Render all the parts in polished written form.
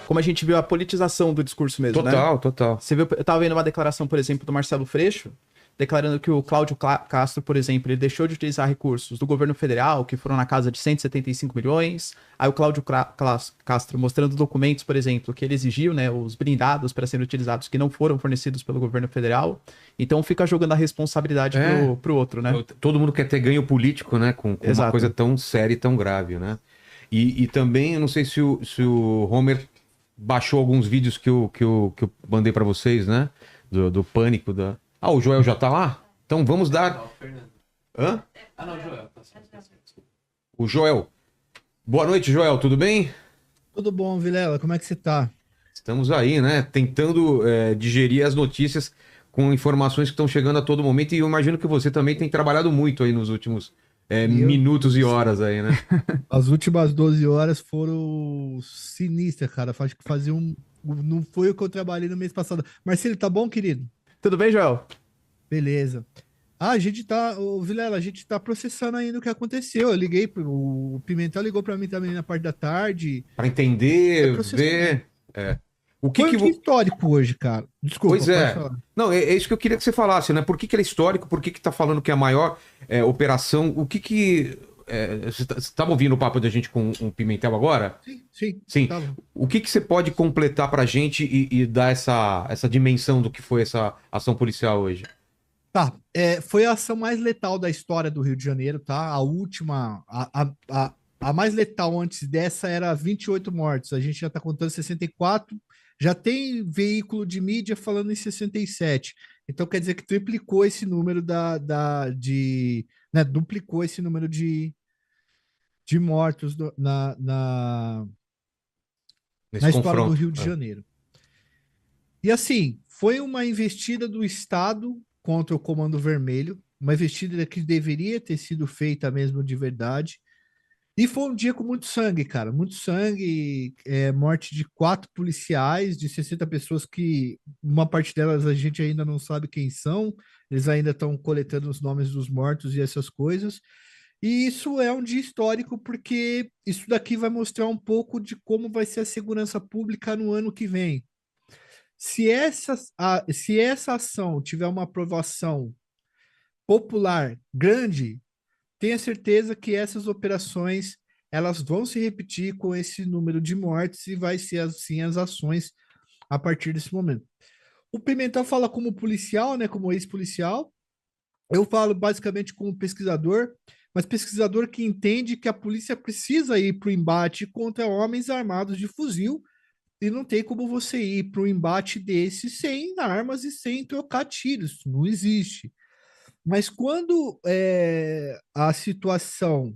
como a gente viu a politização do discurso mesmo, né? Total, total. Você viu, eu tava vendo uma declaração, por exemplo, do Marcelo Freixo, declarando que o Cláudio Castro, por exemplo, ele deixou de utilizar recursos do governo federal, que foram na casa de 175 milhões. Aí o Cláudio Castro mostrando documentos, por exemplo, que ele exigiu, né, os blindados para serem utilizados que não foram fornecidos pelo governo federal. Então fica jogando a responsabilidade pro outro, né? Todo mundo quer ter ganho político, né? Com uma Exato. coisa tão séria e tão grave, né? E também, eu não sei se o Homer baixou alguns vídeos que eu mandei pra vocês, né? Do pânico da. Ah, o Joel já tá lá? Então vamos dar. Hã? Ah, não, Joel. O Joel. Boa noite, Joel, tudo bem? Tudo bom, Vilela? Como é que você tá? Estamos aí, né? Tentando digerir as notícias com informações que estão chegando a todo momento. E eu imagino que você também tem trabalhado muito aí nos últimos Meu minutos e Deus. horas aí, né? As últimas 12 horas foram sinistras, cara. Acho que fazia um. Não foi o que eu trabalhei no mês passado. Marcelo, tá bom, querido? Tudo bem, Joel? Beleza. Ah, a gente tá, ô, Vilela, a gente tá processando ainda o que aconteceu. Eu liguei, o Pimentel ligou pra mim também na parte da tarde. Para É entender, processamento. ver. O que Foi um que. dia histórico hoje, cara. Desculpa, Pois pode é. falar. Não, é isso que eu queria que você falasse, né? Por que que ele é histórico? Por que que tá falando que é a maior operação? O que que. Você estava ouvindo o papo da gente com o Pimentel agora? Sim, sim, Sim. tava. O que que você pode completar pra gente e dar essa dimensão do que foi essa ação policial hoje? Tá, foi a ação mais letal da história do Rio de Janeiro, tá? A última, a mais letal antes dessa era 28 mortos. A gente já tá contando 64. Já tem veículo de mídia falando em 67. Então quer dizer que triplicou esse número né, duplicou esse número de mortos Nesse na história do confronto. Rio de Janeiro. E assim, foi uma investida do Estado contra o Comando Vermelho, uma investida que deveria ter sido feita mesmo de verdade. E foi um dia com muito sangue, cara. Muito sangue, morte de 4 policiais, de 60 pessoas que uma parte delas a gente ainda não sabe quem são. Eles ainda estão coletando os nomes dos mortos e essas coisas. E isso é um dia histórico porque isso daqui vai mostrar um pouco de como vai ser a segurança pública no ano que vem. Se essa ação tiver uma aprovação popular grande, tenha certeza que essas operações elas vão se repetir com esse número de mortes e vai ser assim as ações a partir desse momento. O Pimentel fala como policial, né, como ex-policial. Eu falo basicamente como pesquisador, mas pesquisador que entende que a polícia precisa ir para o embate contra homens armados de fuzil e não tem como você ir para um embate desse sem armas e sem trocar tiros. Não existe. Mas quando a situação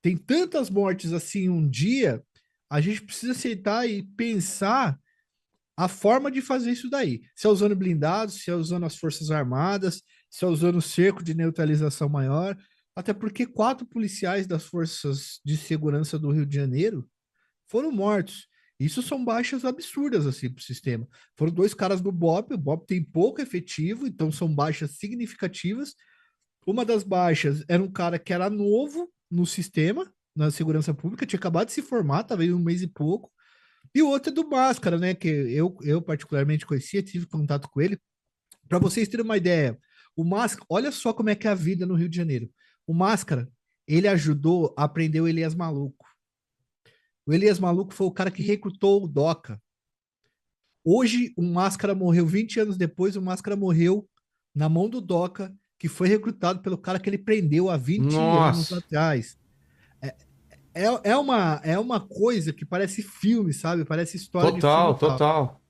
tem tantas mortes assim em um dia, a gente precisa aceitar e pensar a forma de fazer isso daí. Se é usando blindados, se é usando as Forças Armadas, se é usando o cerco de neutralização maior. Até porque 4 policiais das Forças de Segurança do Rio de Janeiro foram mortos. Isso são baixas absurdas assim para o sistema. Foram 2 caras do BOP, o BOP tem pouco efetivo, então são baixas significativas. Uma das baixas era um cara que era novo no sistema, na segurança pública, tinha acabado de se formar, talvez um mês e pouco. E o outro é do Máscara, né? Que eu particularmente conhecia, tive contato com ele. Para vocês terem uma ideia, o Máscara, olha só como é que é a vida no Rio de Janeiro. O Máscara, ele ajudou a prender o Elias Maluco. O Elias Maluco foi o cara que recrutou o Doca. Hoje, o Máscara morreu 20 anos depois, o Máscara morreu na mão do Doca, que foi recrutado pelo cara que ele prendeu há 20 anos Nossa, atrás. É, é uma coisa que parece filme, sabe? Parece história de filme total, e tal. total.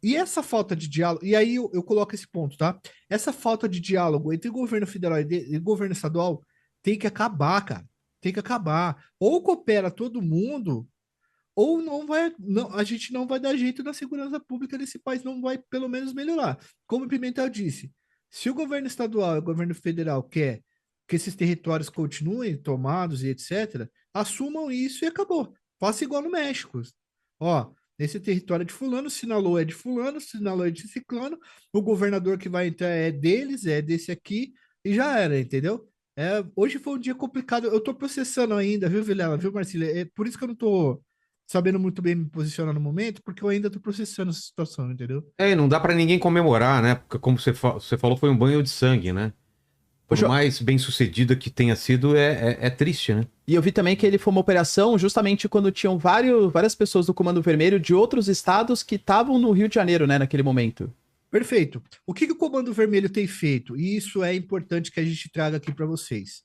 E essa falta de diálogo, e aí eu coloco esse ponto, tá? Essa falta de diálogo entre governo federal e governo estadual tem que acabar, cara. Tem que acabar. Ou coopera todo mundo, ou não vai, não, a gente não vai dar jeito na segurança pública desse país, não vai pelo menos melhorar. Como o Pimentel disse, se o governo estadual e o governo federal quer que esses territórios continuem tomados e etc., assumam isso e acabou. Faça igual no México. Ó, esse território é de fulano, sinalou é de fulano, sinalou é de ciclano, o governador que vai entrar é deles, é desse aqui, e já era, entendeu? Hoje foi um dia complicado. Eu tô processando ainda, viu, Vilela, viu, Marcília? É por isso que eu não tô sabendo muito bem me posicionar no momento, porque eu ainda tô processando essa situação, entendeu? É, e não dá pra ninguém comemorar, né? Porque como você falou, foi um banho de sangue, né? Ô, Por mais bem sucedida que tenha sido, é triste, né? E eu vi também que ele foi uma operação justamente quando tinham várias pessoas do Comando Vermelho de outros estados que estavam no Rio de Janeiro, né, naquele momento. Perfeito. O que que o Comando Vermelho tem feito? E isso é importante que a gente traga aqui para vocês.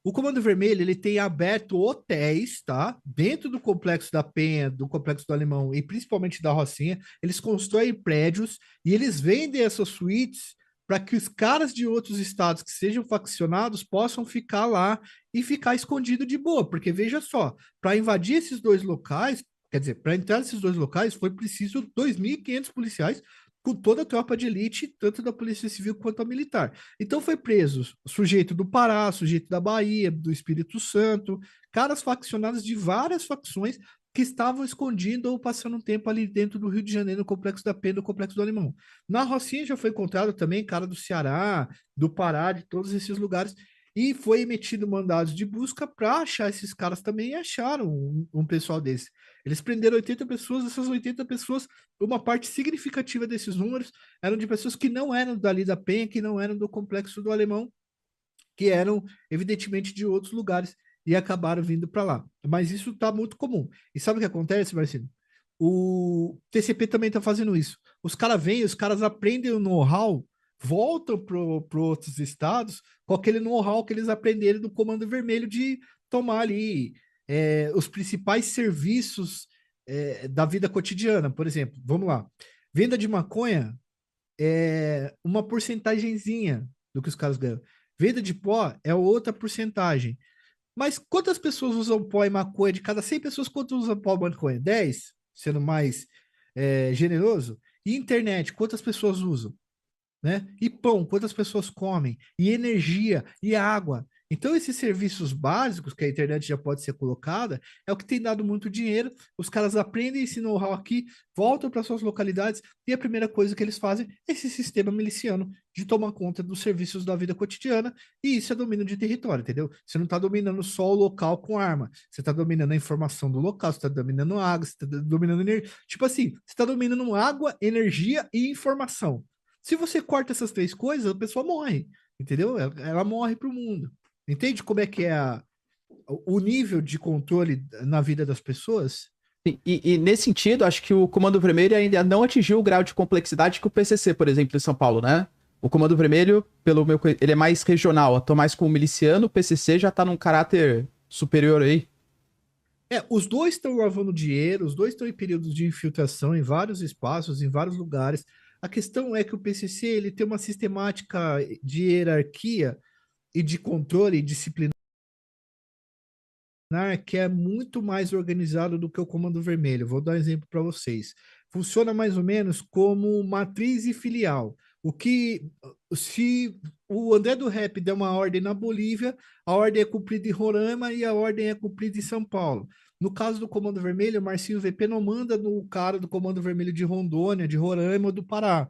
O Comando Vermelho, ele tem aberto hotéis, tá? Dentro do Complexo da Penha, do Complexo do Alemão e principalmente da Rocinha, eles constroem prédios e eles vendem essas suítes para que os caras de outros estados que sejam faccionados possam ficar lá e ficar escondido de boa, porque veja só, para invadir esses dois locais, quer dizer, para entrar nesses dois locais foi preciso 2.500 policiais com toda a tropa de elite, tanto da Polícia Civil quanto a militar. Então foi preso sujeito do Pará, sujeito da Bahia, do Espírito Santo, caras faccionados de várias facções que estavam escondidos ou passando um tempo ali dentro do Rio de Janeiro, no Complexo da Penha, no Complexo do Alemão. Na Rocinha já foi encontrado também cara do Ceará, do Pará, de todos esses lugares, e foi emitido mandados de busca para achar esses caras também, e acharam um pessoal desse. Eles prenderam 80 pessoas, essas 80 pessoas, uma parte significativa desses números eram de pessoas que não eram dali da Penha, que não eram do Complexo do Alemão, que eram, evidentemente, de outros lugares e acabaram vindo para lá. Mas isso está muito comum. E sabe o que acontece, Marcelo? O TCP também está fazendo isso. Os caras vêm, os caras aprendem o know-how, voltam para outros estados com aquele know-how que eles aprenderam do Comando Vermelho de tomar ali os principais serviços da vida cotidiana. Por exemplo, vamos lá. Venda de maconha é uma porcentagemzinha do que os caras ganham. Venda de pó é outra porcentagem. Mas quantas pessoas usam pó e maconha? De cada 100 pessoas, quantas usam pó e maconha? 10, sendo mais generoso. E internet, quantas pessoas usam? Né? E pão, quantas pessoas comem? E energia, e água. Então, esses serviços básicos que a internet já pode ser colocada, é o que tem dado muito dinheiro. Os caras aprendem esse know-how aqui, voltam para suas localidades, e a primeira coisa que eles fazem é esse sistema miliciano de tomar conta dos serviços da vida cotidiana, e isso é domínio de território, entendeu? Você não está dominando só o local com arma, você está dominando a informação do local, você está dominando água, você está dominando energia. Tipo assim, você está dominando água, energia e informação. Se você corta essas três coisas, a pessoa morre, entendeu? Ela morre para o mundo. Entende como é que é o nível de controle na vida das pessoas? E nesse sentido, acho que o Comando Vermelho ainda não atingiu o grau de complexidade que o PCC, por exemplo, em São Paulo, né? O Comando Vermelho, ele é mais regional, atua mais como miliciano, o PCC já tá num caráter superior aí. Os dois estão lavando dinheiro, os dois estão em períodos de infiltração em vários espaços, em vários lugares. A questão é que o PCC ele tem uma sistemática de hierarquia e de controle disciplinar que é muito mais organizado do que o Comando Vermelho. Vou dar um exemplo para vocês. Funciona mais ou menos como matriz e filial. O que se o André do Rap der uma ordem na Bolívia, a ordem é cumprida em Roraima e a ordem é cumprida em São Paulo. No caso do Comando Vermelho, o Marcinho VP não manda no cara do Comando Vermelho de Rondônia, de Roraima ou do Pará.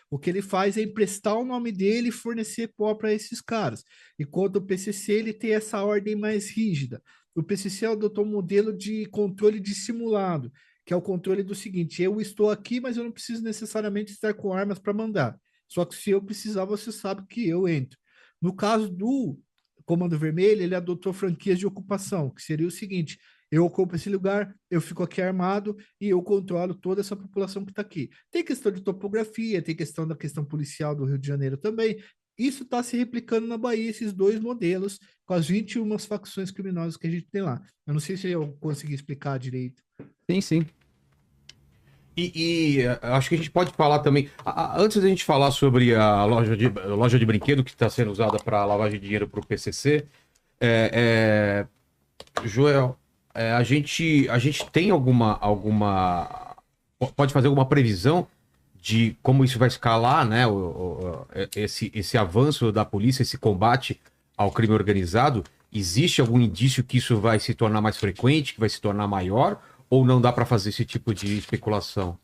O que ele faz é emprestar o nome dele e fornecer pó para esses caras. Enquanto o PCC ele tem essa ordem mais rígida. O PCC adotou um modelo de controle dissimulado, que é o controle do seguinte: eu estou aqui, mas eu não preciso necessariamente estar com armas para mandar. Só que se eu precisar, você sabe que eu entro. No caso do Comando Vermelho, ele adotou franquias de ocupação, que seria o seguinte: eu ocupo esse lugar, eu fico aqui armado e eu controlo toda essa população que está aqui. Tem questão de topografia, tem questão da questão policial do Rio de Janeiro também. Isso está se replicando na Bahia, esses dois modelos, com as 21 facções criminosas que a gente tem lá. Eu não sei se eu consegui explicar direito. Sim, sim. Acho que a gente pode falar também. Antes da gente falar sobre a loja de brinquedo que está sendo usada para lavagem de dinheiro para o PCC, Joel, a gente tem pode fazer alguma previsão de como isso vai escalar, né? Esse avanço da polícia, esse combate ao crime organizado? Existe algum indício que isso vai se tornar mais frequente, que vai se tornar maior? Ou não dá para fazer esse tipo de especulação?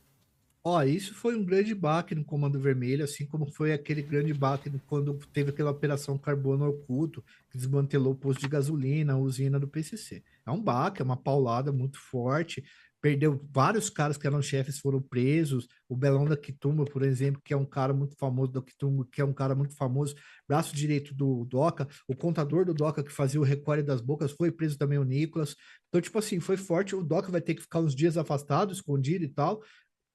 Isso foi um grande baque no Comando Vermelho, assim como foi aquele grande baque quando teve aquela operação Carbono Oculto, que desmantelou o posto de gasolina, a usina do PCC. É um baque, é uma paulada muito forte, perdeu vários caras que eram chefes, foram presos. O Belão da Quitumba, por exemplo, que é um cara muito famoso da Quitumba, que é um cara muito famoso, braço direito do Doca, o contador do Doca que fazia o recolhe das bocas, foi preso também o Nicolas. Então, tipo assim, foi forte. O Doca vai ter que ficar uns dias afastado, escondido e tal.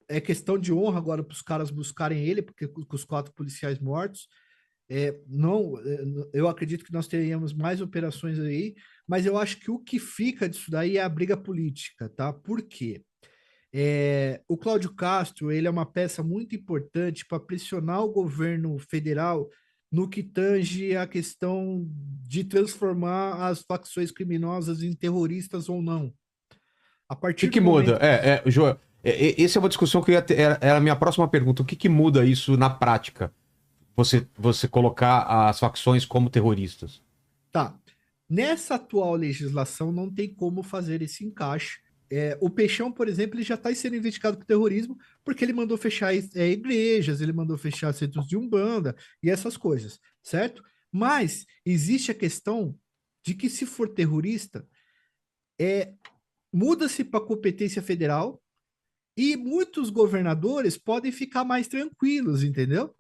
É questão de honra agora para os caras buscarem ele, porque com os 4 policiais mortos. Não, eu acredito que nós teríamos mais operações aí, mas eu acho que o que fica disso daí é a briga política, tá? Por quê? O Cláudio Castro, ele é uma peça muito importante para pressionar o governo federal no que tange a questão de transformar as facções criminosas em terroristas ou não. A O partir que do muda? momento... Joel, essa é uma discussão que eu ia ter, era a minha próxima pergunta. O que muda isso na prática? Você colocar as facções como terroristas? Tá. Nessa atual legislação não tem como fazer esse encaixe. O Peixão, por exemplo, ele já está sendo investigado por terrorismo porque ele mandou fechar igrejas, ele mandou fechar centros de umbanda e essas coisas, certo? Mas existe a questão de que se for terrorista, muda-se para competência federal e muitos governadores podem ficar mais tranquilos, entendeu?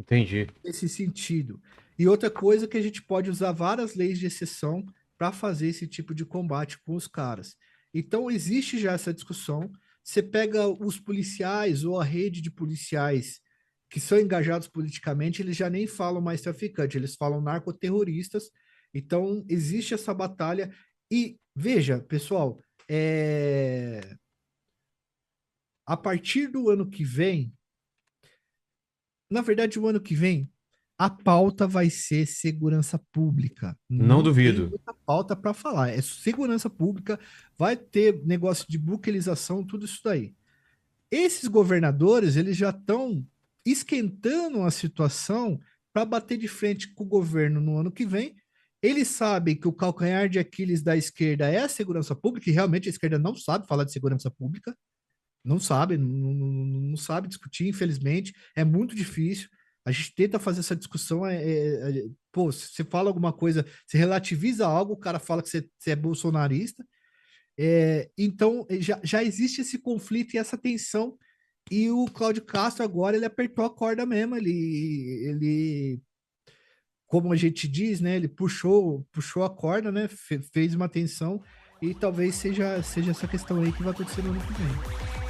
Entendi. Nesse sentido. E outra coisa que a gente pode usar várias leis de exceção para fazer esse tipo de combate com os caras. Então, existe já essa discussão. Você pega os policiais ou a rede de policiais que são engajados politicamente, eles já nem falam mais traficante, eles falam narcoterroristas. Então, existe essa batalha. E veja, pessoal, a partir do ano que vem, na verdade, o ano que vem, a pauta vai ser segurança pública. Não Não tem duvido. muita pauta para falar. É segurança pública, vai ter negócio de buquelização, tudo isso daí. Esses governadores, eles já estão esquentando a situação para bater de frente com o governo no ano que vem. Eles sabem que o calcanhar de Aquiles da esquerda é a segurança pública, e realmente a esquerda não sabe falar de segurança pública, não sabe, não sabe discutir, infelizmente, é muito difícil. A gente tenta fazer essa discussão, pô, se você fala alguma coisa, se relativiza algo, o cara fala que você é bolsonarista. Então, já existe esse conflito e essa tensão, e o Cláudio Castro agora, ele apertou a corda mesmo, como a gente diz, né, ele puxou a corda, né, fez uma tensão, e talvez seja essa questão aí que vai acontecer no ano que vem.